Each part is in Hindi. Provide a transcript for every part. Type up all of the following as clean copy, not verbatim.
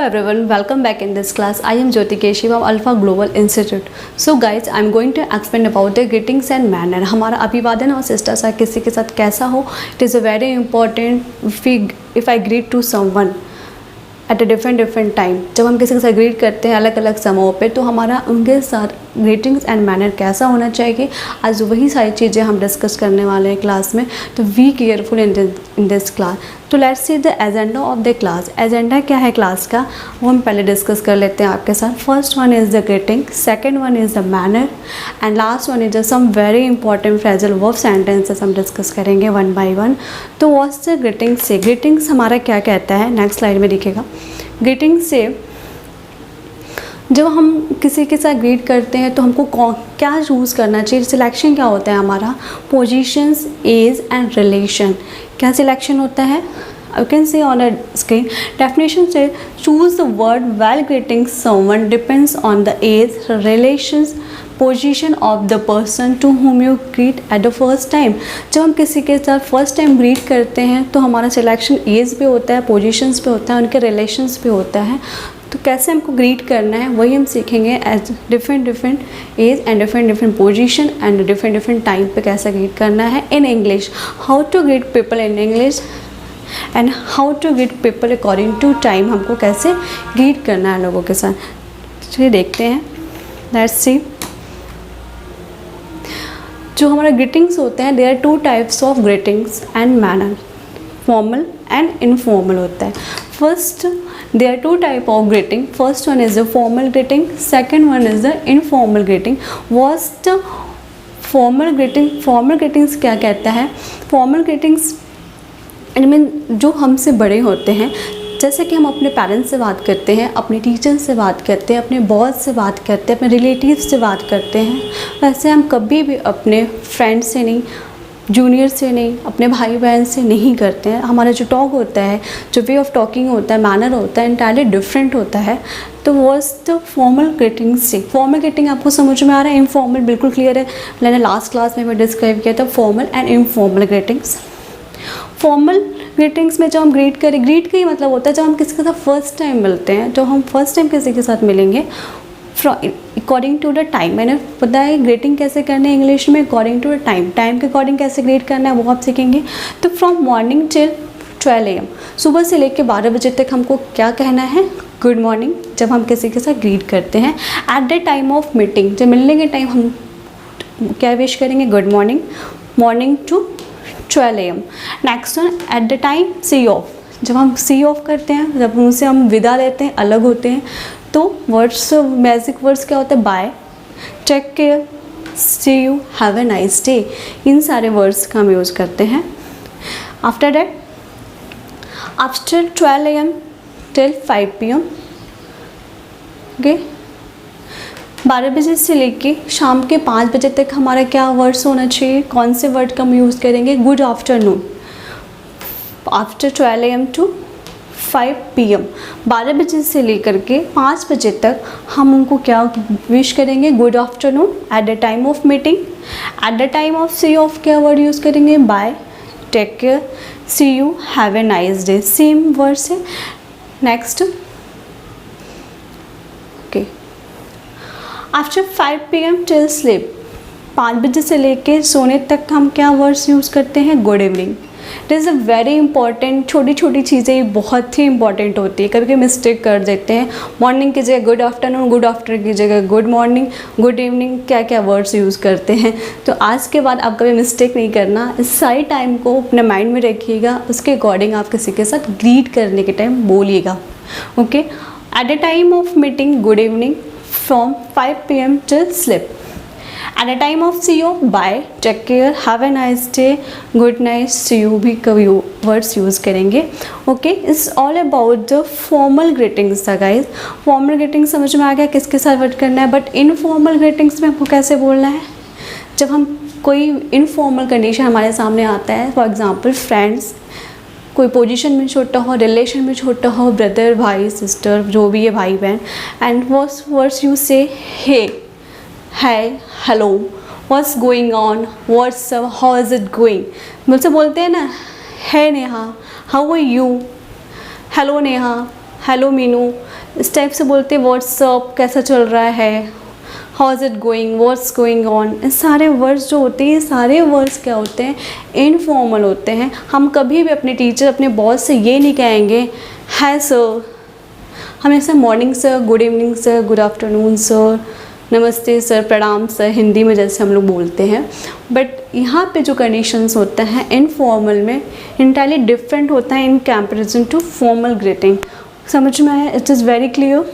everyone, welcome back in this class. I am Jyoti Keshiv of Alpha Global Institute. So guys, I am going to explain about the greetings and manner. हमारा अभिवादन और शिष्टाचार किसी के साथ कैसा हो. It is very important if I greet to someone at a different time. जब हम किसी के साथ ग्रीट करते हैं अलग अलग समयों पे, तो हमारा उनके साथ ग्रीटिंग्स एंड मैनर कैसा होना चाहिए, आज वही सारी चीज़ें हम डिस्कस करने वाले हैं क्लास में. तो we careful in this class. तो let's see the agenda of the class. Agenda क्या है क्लास का, वो हम पहले डिस्कस कर लेते हैं आपके साथ. First one is the greeting, second one is the manner and last one is the some very important phrasal verb sentences हम डिस्कस करेंगे वन बाय वन. तो what's the greetings say, greetings हमारा क्या कहता है, नेक्स्ट स्लाइड में दिखेगा. ग्रीटिंग से जब हम किसी के साथ ग्रीट करते हैं तो हमको क्या चूज़ करना चाहिए, सिलेक्शन क्या होता है हमारा, पोजीशंस, एज एंड रिलेशन. क्या सिलेक्शन होता है, you can see on a screen. Definition से choose the word well greeting someone depends on the age, relations, position of the person to whom you greet at the first time. जब हम किसी के साथ फर्स्ट टाइम ग्रीट करते हैं तो हमारा सिलेक्शन एज पे होता है, पोजीशंस पे होता है, उनके रिलेशंस पे होता है. तो कैसे हमको ग्रीट करना है वही हम सीखेंगे age different age and different position and different time पे कैसे ग्रीट करना है. In English, how to greet people in English and how to greet people according to time. हमको कैसे ग्रीट करना है लोगों के साथ, चलिए देखते हैं. Let's see. जो हमारा ग्रीटिंग्स होते हैं, there are two types of greetings and manner, formal and informal होता है. First, there are two type of greeting. First one is the formal greeting, second one is the informal greeting. What's the formal greeting? Formal greetings क्या कहता है, formal greetings इनमें जो हमसे बड़े होते हैं, जैसे कि हम अपने पेरेंट्स से बात करते हैं, अपने टीचर्स से बात करते हैं, अपने बॉस से बात करते हैं, अपने रिलेटिव्स से बात करते हैं, वैसे हम कभी भी अपने फ्रेंड से नहीं, जूनियर से नहीं, अपने भाई बहन से नहीं करते हैं. हमारा जो टॉक होता है, जो वे ऑफ टॉकिंग होता है, मैनर होता है, इंटायरली डिफरेंट होता है. तो वॉज द फॉर्मल ग्रीटिंग से. फॉर्मल ग्रीटिंग आपको समझ में आ रहा है, इनफॉर्मल बिल्कुल क्लियर है, मैंने लास्ट क्लास में भी डिस्क्राइब किया था formal and informal greetings. Formal greetings में जब हम ग्रीट करें, ग्रीट का ही मतलब होता है जब हम किसी के साथ फर्स्ट टाइम मिलते हैं, तो हम फर्स्ट टाइम किसी के साथ मिलेंगे अकॉर्डिंग टू द टाइम. मैंने बताया ग्रीटिंग कैसे करना है इंग्लिश में, according to the time, time के अकॉर्डिंग कैसे ग्रीट करना है वो आप सीखेंगे. तो फ्रॉम मॉर्निंग टिल 12 AM, सुबह से लेकर 12 बजे तक हमको क्या कहना है, गुड मॉर्निंग. जब हम किसी के साथ ग्रीट करते हैं at the time of meeting, जब मिलने के टाइम हम क्या विश करेंगे, good morning, morning to 12 AM. Next one, at the time see off, जब हम सी ऑफ करते हैं, जब उनसे हम विदा लेते हैं, अलग होते हैं, तो वर्ड्स, बेसिक वर्ड्स क्या होते हैं, bye, take care, see you, have a nice day. इन सारे वर्ड्स का हम यूज़ करते हैं. After that, after 12 AM till 5 PM, okay, 12 बजे से लेके शाम के 5 बजे तक हमारा क्या वर्ड्स होना चाहिए, कौन से वर्ड का हम यूज़ करेंगे, good afternoon. After 12 AM to 5 PM, 12 बजे से लेकर के 5 बजे तक हम उनको क्या विश करेंगे, good afternoon. At the time of meeting, at the time of see off क्या वर्ड यूज़ करेंगे, bye, take care, see you, have a nice day. Same words है. Next, okay, after 5 PM till sleep, 5 बजे से लेके सोने तक हम क्या वर्ड्स यूज़ करते हैं, good evening. It is a very important, छोटी छोटी चीज़ें बहुत ही इंपॉर्टेंट होती है. कभी कभी मिस्टेक कर देते हैं, मॉर्निंग की जगह गुड आफ्टरनून, गुड आफ्टरनून की जगह गुड मॉर्निंग, गुड इवनिंग, क्या क्या वर्ड्स यूज़ करते हैं. तो आज के बाद आप कभी मिस्टेक नहीं करना, इस सारी टाइम को अपने माइंड में रखिएगा, उसके अकॉर्डिंग आप किसी के साथ ग्रीट करने के टाइम बोलिएगा. Okay, at the time of meeting, good evening, from 5 PM till sleep. At the time of see you, bye, take care, have a nice day, good night, see you भी कभी वर्ड्स यूज़ करेंगे. Okay, it's all about the formal greetings था गाइज. फॉर्मल ग्रीटिंग्स समझ में आ गया किसके साथ वर्ड करना है. बट इनफॉर्मल ग्रीटिंग्स में हमको कैसे बोलना है, जब हम कोई इनफॉर्मल कंडीशन हमारे सामने आता है, फॉर एग्जाम्पल फ्रेंड्स, कोई पोजीशन में छोटा हो, रिलेशन में छोटा हो, ब्रदर, भाई, सिस्टर, जो भी है, भाई बहन, and words you say, hey, hi, hello, what's going on, what's up, how is it going. मुझसे बोलते हैं ना, hi Neha, how are you, hello Neha, hello Meenu, इस टाइप से बोलते हैं व्हाट्सअप, कैसा चल रहा है, how is it going, what's going on. इस सारे वर्ड्स जो होते हैं, ये सारे वर्ड्स क्या होते हैं, इनफॉर्मल होते हैं। हम कभी भी अपने टीचर, अपने बॉस से ये नहीं कहेंगे हाय सर, हमेशा morning sir, good evening sir, good afternoon sir, नमस्ते सर, प्रणाम सर, हिंदी में जैसे हम लोग बोलते हैं। बट यहाँ पे जो कंडीशंस होते हैं इनफॉर्मल में इंटायरली डिफरेंट होता है in comparison to formal greeting. समझ में आया? It is very clear.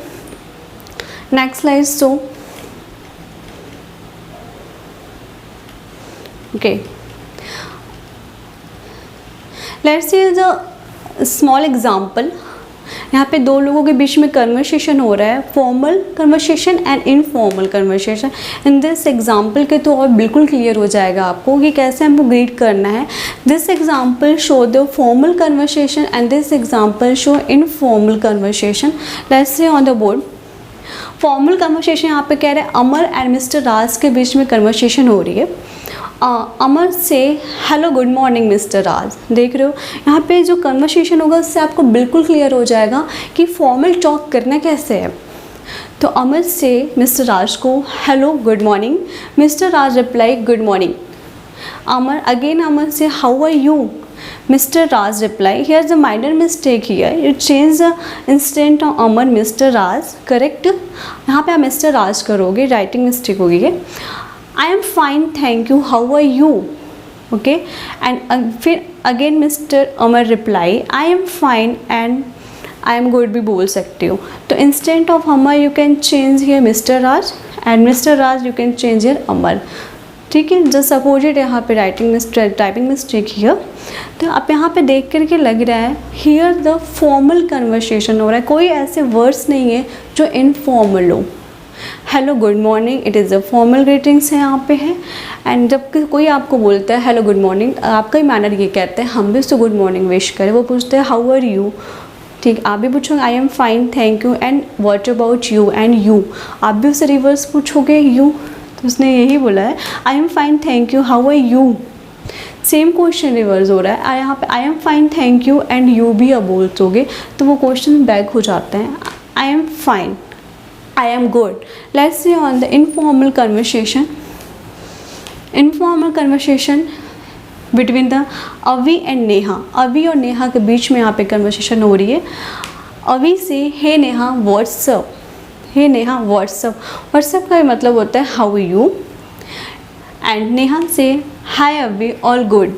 Next slide. So okay, let's see the small example. यहाँ पे दो लोगों के बीच में कन्वर्सेशन हो रहा है, formal conversation and informal conversation. In this example के तो और बिल्कुल क्लियर हो जाएगा आपको कि कैसे हमको ग्रीट करना है। This example show the formal conversation and this example show informal conversation. Let's say on the board formal conversation यहाँ पे कह रहे हैं अमर एंड मिस्टर राज के बीच में कन्वर्सेशन हो रही है। अमर से हेलो गुड मॉर्निंग मिस्टर राज। देख रहे हो यहाँ पे जो कन्वर्सेशन होगा उससे आपको बिल्कुल क्लियर हो जाएगा कि फॉर्मल टॉक करना कैसे है। तो अमर से मिस्टर राज को hello good morning, mister Raj reply good morning. Amar से how are you, mister Raj reply here is a minor mistake here, you change the instant of Amar mister Raj, correct. यहाँ पे आप मिस्टर राज करोगे, राइटिंग मिस्टेक होगी ये। I am fine thank you, how are you, okay. And फिर again mister Amar reply I am fine and I am good भी बोल सकते हो। तो instant of Amar you can change here mister Raj and mister Raj you can change here Amar, ठीक है। जस्ट अपोजिट यहाँ पे टाइपिंग मिस्टेक हियर। तो आप यहाँ पे देख करके लग रहा है हियर द फॉर्मल कन्वर्सेशन हो रहा है, कोई ऐसे वर्ड्स नहीं है जो इनफॉर्मल हो। Hello good morning it is a formal greetings है यहाँ पे है। एंड जब कोई आपको बोलता है हेलो गुड मॉर्निंग, आपका ही मैनर ये कहते हैं हम भी उसको गुड मॉर्निंग विश करें। वो पूछते हैं हाउ आर यू, ठीक, आप भी पूछोगे आई am fine thank you and what about you, and you आप भी उससे रिवर्स पूछोगे यू। तो उसने यही बोला है I am fine thank you how are you, same question reverse हो रहा है। यहाँ पे I am fine thank you and you भी अब बोलोगे तो वो क्वेश्चन बैक हो जाते हैं। I am fine, I am good. Let's see on the informal conversation. Informal conversation between the Avi and Neha. अवी और नेहा के बीच में यहाँ पे कन्वर्सेशन हो रही है। अवी से हे नेहा व्हाट्सअप, हे नेहा व्हाट्सअप। व्हाट्सअप का मतलब होता है हाउ यू। एंड नेहा से हाय अवी all good,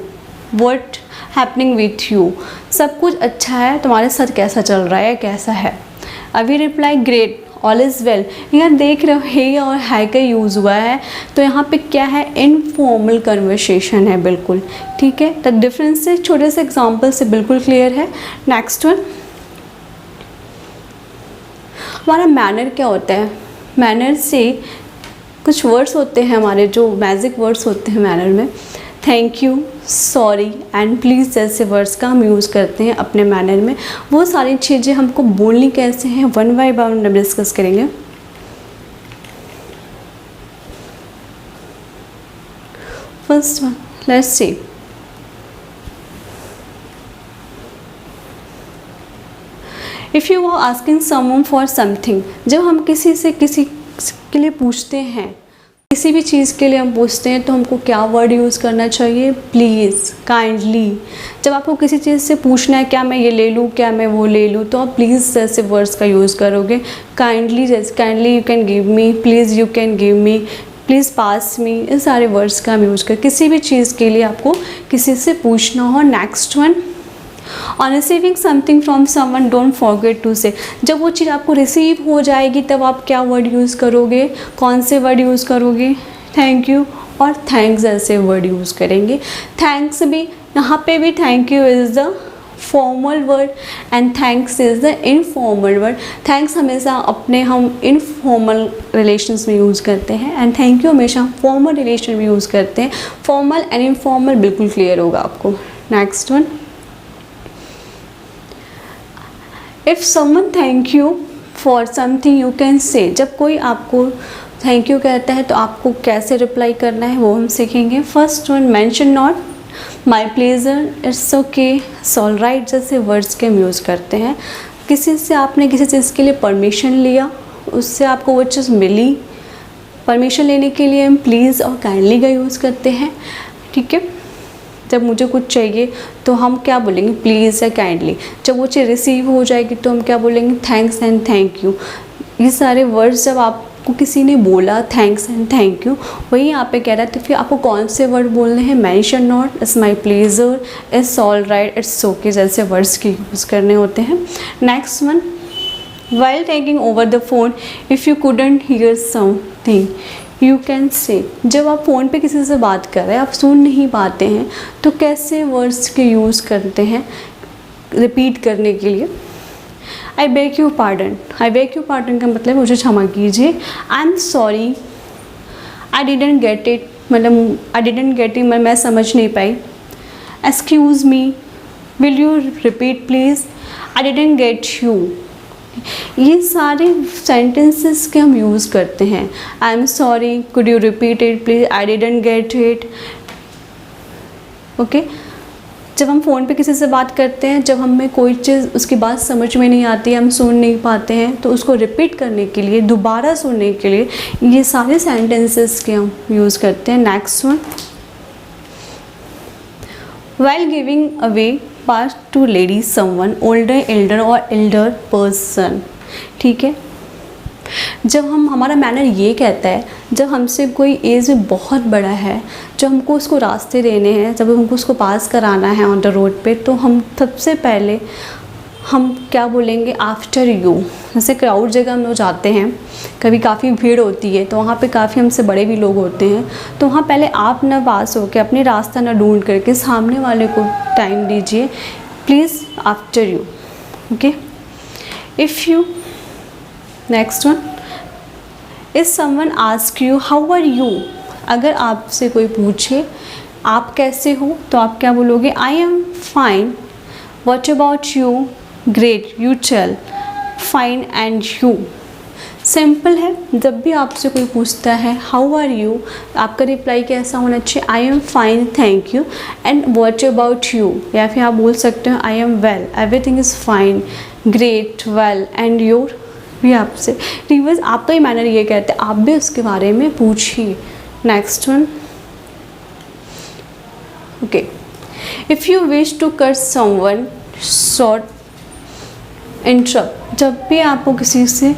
what happening with you, सब कुछ अच्छा है, तुम्हारे साथ कैसा चल रहा है, कैसा है। अवी reply great all is well. यहाँ देख रहे हो हे और हाय का यूज़ हुआ है, तो यहाँ पे क्या है इनफॉर्मल कन्वर्सेशन है बिल्कुल, ठीक है। तो डिफरेंस से छोटे से एग्जांपल से बिल्कुल क्लियर है। नेक्स्ट वन, हमारा मैनर क्या होता है। मैनर से कुछ वर्ड्स होते हैं हमारे जो मैजिक वर्ड्स होते हैं मैनर में, thank you, sorry and please जैसे वर्ड्स का हम यूज़ करते हैं अपने मैनर में। वो सारी चीज़ें हमको बोलनी कैसे हैं वन बाय वन हम डिस्कस करेंगे। First one, let's see. If you are asking someone for something, जब हम किसी के लिए पूछते हैं, किसी भी चीज़ के लिए हम पूछते हैं तो हमको क्या वर्ड यूज़ करना चाहिए, प्लीज़, काइंडली। जब आपको किसी चीज़ से पूछना है क्या मैं ये ले लूँ, क्या मैं वो ले लूँ, तो आप प्लीज़ जैसे वर्ड्स का यूज़ करोगे। काइंडली जैसे kindly you can give me, please you can give me, please pass me, इस सारे वर्ड्स का हम यूज़ कर किसी भी चीज़ के लिए आपको किसी से पूछना हो। Next one, on receiving something from someone don't forget to say. जब वो चीज़ आपको रिसीव हो जाएगी तब आप क्या वर्ड यूज़ करोगे, कौन से वर्ड यूज़ करोगे, थैंक यू और थैंक्स ऐसे वर्ड यूज़ करेंगे। थैंक्स भी, यहाँ पे भी thank you is the formal word and thanks is the informal word. Thanks हमेशा अपने हम इनफॉर्मल रिलेशंस में यूज़ करते हैं एंड थैंक यू हमेशा फॉर्मल रिलेशन में यूज़ करते हैं। फॉर्मल एंड इनफॉर्मल बिल्कुल क्लियर होगा आपको। Next one, if someone thank you for something you can say. जब कोई आपको थैंक यू कहता है तो आपको कैसे रिप्लाई करना है वो हम सीखेंगे। First one, mention not, my pleasure, it's okay, it's all right जैसे वर्ड्स के हम यूज़ करते हैं। किसी से आपने किसी चीज़ के लिए परमिशन लिया, उससे आपको वो चीज़ मिली। परमिशन लेने के लिए हम प्लीज़ और काइंडली का यूज़ करते हैं, ठीक है। जब मुझे कुछ चाहिए तो हम क्या बोलेंगे, प्लीज़ या काइंडली। जब वो चीज़ रिसीव हो जाएगी तो हम क्या बोलेंगे, थैंक्स एंड थैंक यू। ये सारे वर्ड्स जब आपको किसी ने बोला थैंक्स एंड थैंक यू, वही यहाँ पे कह रहा है, तो फिर आपको कौन से वर्ड बोलने हैं, mention not, it's my pleasure, it's all right, it's okay, जैसे वर्ड्स की यूज़ करने होते हैं। Next one, while taking over the phone if you couldn't hear something you can say। जब आप फ़ोन पे किसी से बात कर रहे हैं, आप सुन नहीं पाते हैं, तो कैसे वर्ड्स के यूज़ करते हैं रिपीट करने के लिए। I beg you pardon. I beg you pardon का मतलब मुझे क्षमा कीजिए। I am sorry, I didn't get it, मतलब आई डिडंट गेट इट, मैं समझ नहीं पाई। Excuse me, will you repeat please, I didn't get you. ये सारे सेंटेंसेस के हम यूज़ करते हैं। I am sorry, could you repeat it please, I didn't get it, okay. जब हम फ़ोन पे किसी से बात करते हैं, जब हमें कोई चीज़ उसकी बात समझ में नहीं आती, हम सुन नहीं पाते हैं, तो उसको रिपीट करने के लिए, दोबारा सुनने के लिए ये सारे सेंटेंसेस के हम यूज़ करते हैं। Next one, while giving away pass to lady someone older, elder और elder person, ठीक है। जब हमारा मैनर ये कहता है, जब हमसे कोई एज में बहुत बड़ा है, जब हमको उसको रास्ते देने हैं, जब हमको उसको पास कराना है ऑन द रोड पे, तो हम सबसे पहले हम क्या बोलेंगे, आफ्टर यू। जैसे क्राउड जगह हम लोग जाते हैं, कभी काफ़ी भीड़ होती है, तो वहाँ पे काफ़ी हमसे बड़े भी लोग होते हैं, तो वहाँ पहले आप ना पास होकर अपने रास्ता ना ढूंढ करके सामने वाले को टाइम दीजिए, please after you, okay. If you, next one, if someone ask you how are you, अगर आपसे कोई पूछे आप कैसे हो, तो आप क्या बोलोगे, I am fine, what about you, great, you tell, fine and you. Simple है, जब भी आपसे कोई पूछता है हाउ आर यू, आपका रिप्लाई कैसा होना चाहिए, I am fine thank you, and what about you, या फिर आप बोल सकते हो I am well, everything is fine, great, well and your. भी आपसे रिवर्स आपका ही मैनर ये कहते हैं, आप भी उसके बारे में पूछिए। Next one, okay, if you wish to cut someone short, interrupt, जब भी आपको किसी से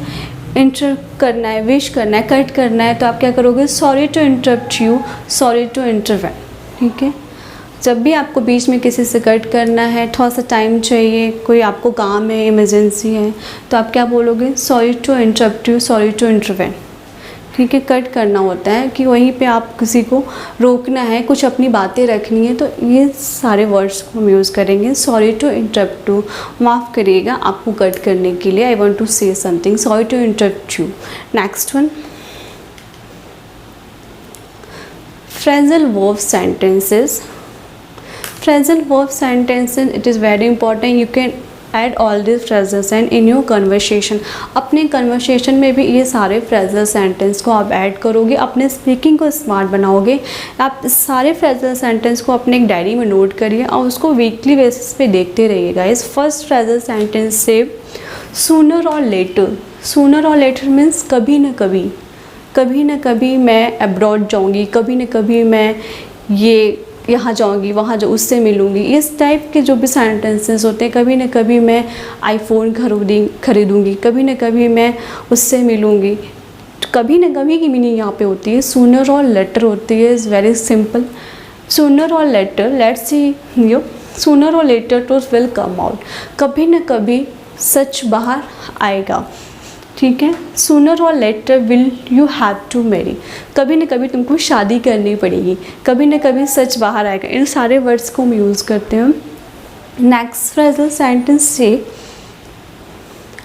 इंटरप्ट करना है, विश करना है, कट करना है, तो आप क्या करोगे, sorry to interrupt you, sorry to intervene, ठीक है। जब भी आपको बीच में किसी से कट करना है, थोड़ा सा टाइम चाहिए, कोई आपको काम है, इमरजेंसी है, तो आप क्या बोलोगे, sorry to interrupt you, sorry to intervene, ठीक है। कट करना होता है कि वहीं पे आप किसी को रोकना है, कुछ अपनी बातें रखनी है, तो ये सारे वर्ड्स को हम यूज़ करेंगे। सॉरी टू इंटरप्ट टू, माफ़ करिएगा आपको कट करने के लिए, I want to say something, sorry to interrupt you. Next one, phrasal verb sentences. Phrasal verb sentences, it is very important, you can add all this phrasal sentence in your conversation. अपने कन्वर्सेशन में भी ये सारे फ्रेजल सेंटेंस को आप ऐड करोगे, अपने स्पीकिंग को स्मार्ट बनाओगे। आप इस सारे फ्रेजल सेंटेंस को अपने एक डायरी में नोट करिए और उसको वीकली बेसिस पे देखते रहिएगा। इस फर्स्ट फ्रेजल सेंटेंस से सूनर और लेटर। सूनर और लेटर मीन्स कभी न कभी, कभी न कभी मैं अब्रॉड जाऊँगी, कभी न कभी मैं ये यहाँ जाऊँगी, वहाँ जो उससे मिलूँगी, इस टाइप के जो भी सेंटेंसेस होते हैं, कभी न कभी मैं आईफोन खरीदूँगी, कभी न कभी मैं उससे मिलूँगी, कभी न कभी की मीनिंग यहाँ पे होती है। सूनर और लेटर होती है, इज़ वेरी सिंपल। सूनर और later, let's see you, sooner और later truth will come out, कभी न कभी सच बाहर आएगा, ठीक है। सूनर और later will you have to marry, कभी न कभी तुमको शादी करनी पड़ेगी, कभी न कभी सच बाहर आएगा। इन सारे वर्ड्स को हम यूज़ करते हैं। नेक्स्ट फ्रेजल सेंटेंस से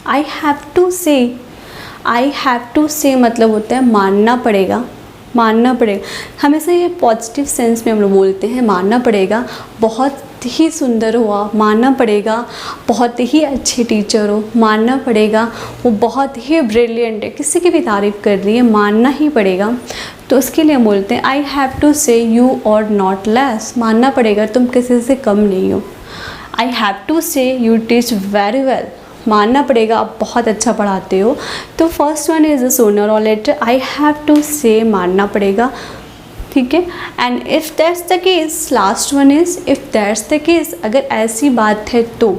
आई हैव टू से। आई हैव टू से मतलब होता है मानना पड़ेगा, मानना पड़ेगा। हमेशा ये पॉजिटिव सेंस में हम लोग बोलते हैं, मानना पड़ेगा, बहुत ही सुंदर हुआ, मानना पड़ेगा, बहुत ही अच्छे टीचर हो, मानना पड़ेगा, वो बहुत ही ब्रिलियंट है, किसी की भी तारीफ़ कर रही है, मानना ही पड़ेगा। तो उसके लिए हम बोलते हैं आई हैव टू से यू और नॉट लेस, मानना पड़ेगा तुम किसी से कम नहीं हो। आई हैव टू से यू टीच वेरी वेल, मानना पड़ेगा, आप बहुत अच्छा पढ़ाते हो। तो फर्स्ट वन इज़ अ सोनर और लेटर, आई हैव टू से, मानना पड़ेगा, ठीक है। And if that's the case, last one is if that's the case, अगर ऐसी बात है तो,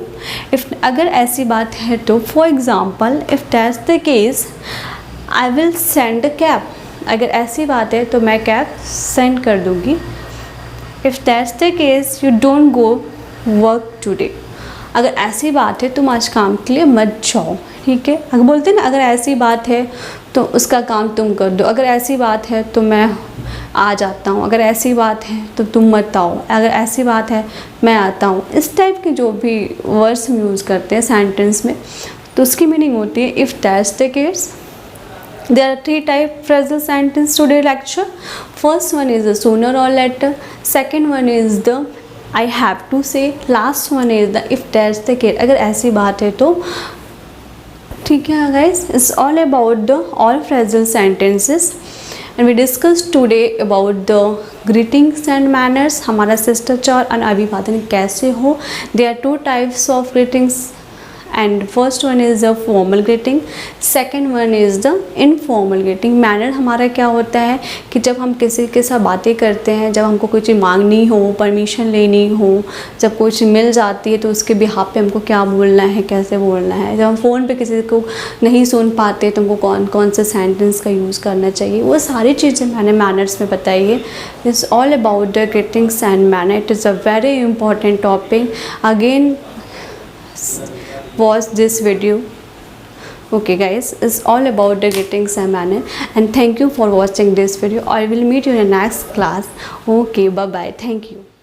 अगर ऐसी बात है तो, for example if that's the case I will send a cab, अगर ऐसी बात है तो मैं कैब सेंड कर दूँगी। If that's the case you don't go work today, अगर ऐसी बात है तुम आज काम के लिए मत जाओ, ठीक है। अगर बोलते हैं ना अगर ऐसी बात है तो उसका काम तुम कर दो, अगर ऐसी बात है तो मैं आ जाता हूँ, अगर ऐसी बात है तो तुम मत आओ, अगर ऐसी बात है मैं आता हूँ। इस टाइप के जो भी वर्ड्स हम यूज़ करते हैं सेंटेंस में, तो उसकी मीनिंग होती है if that's the case. There are three type phrasal sentence today lecture. First one is the sooner or later. Second one is the I have to say. Last one is the if that's the case. अगर ऐसी बात है तो, ठीक है guys. It's all about the all phrasal sentences. And we discussed today about the greetings and manners. हमारा शिष्टाचार और अभिवादन कैसे हो. There are two types of greetings. And first one is the formal greeting, second one is the informal greeting. Manner हमारा क्या होता है कि जब हम किसी के साथ बातें करते हैं, जब हमको कोई चीज़ मांगनी हो, परमिशन लेनी हो, जब कोई चीज़ मिल जाती है तो उसके बिहाफ पे हमको क्या बोलना है, कैसे बोलना है। जब हम फ़ोन पे किसी को नहीं सुन पाते तो हमको कौन कौन से सेंटेंस का यूज़ करना चाहिए, वो सारी चीज़ें मैंने मैनर्स में बताई है। It's all about the greetings and manner. It is a very important topic. Again watch this video. Okay guys, it's all about the greetings and manner, and thank you for watching this video. I will meet you in the next class. Okay, bye bye, thank you.